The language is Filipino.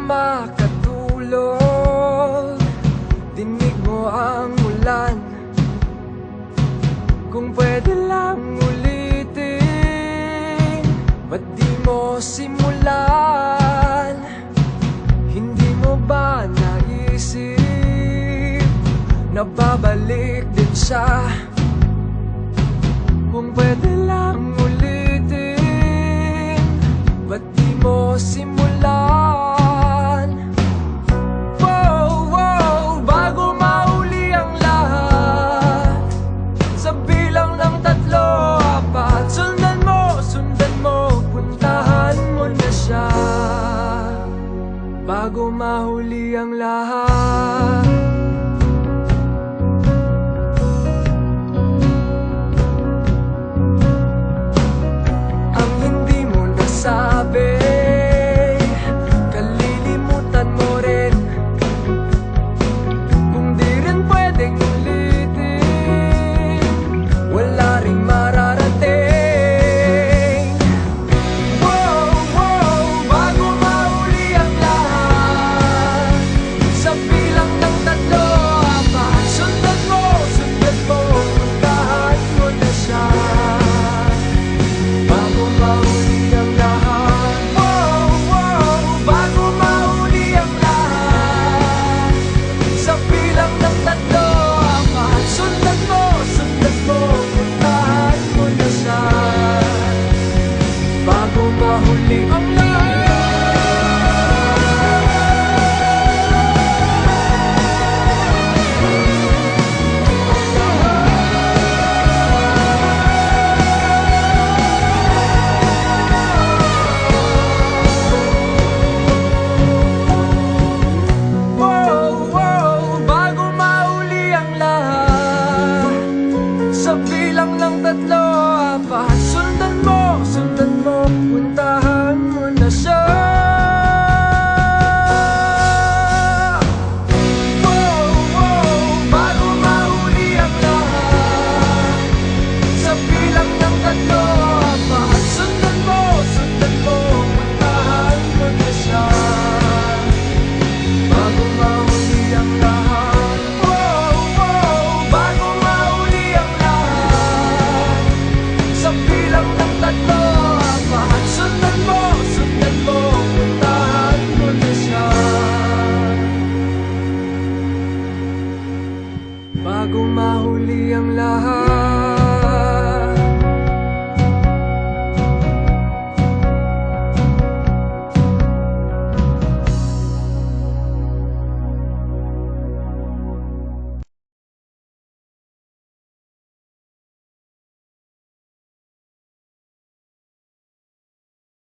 makatulog, dinig mo ang ulan. Kung pwede lang ulitin, ba't di mo simulan? Hindi mo ba naisip na babalik din siya? Kung pwede lang ulitin, ba't di mo simulan? Wow, wow, bago mahuli ang lahat, sa bilang ng 3, 4, sundan mo, puntahan mo na siya. Bago mahuli ang lahat. Kalilimutan mo rin, kung di rin pwedeng ulitin, wala ring mararating. Wow, wow, bago mahuli ang lahat, sa bilang ng 3, 4, sundan mo, puntahan mo na siya. Bago mahuli ang lahat, wow, wow, bago mahuli ang lahat, sa bilang ng 3, 4, sundan mo, puntahan mo na siya. Bago mahuli ang lahat. Sa bilang ng 3, 4, sundan mo, puntahan mo na siya. Wow, wow, bago mahuli ang lahat, sa bilang ng 3, 4, sundan mo, puntahan mo na siya. Bago mahuli ang lahat, wow, wow, bago mahuli ang lahat, sa bilang ng 3, 4, sundan mo, puntahan mo na siya. Bago mahuli ang lahat.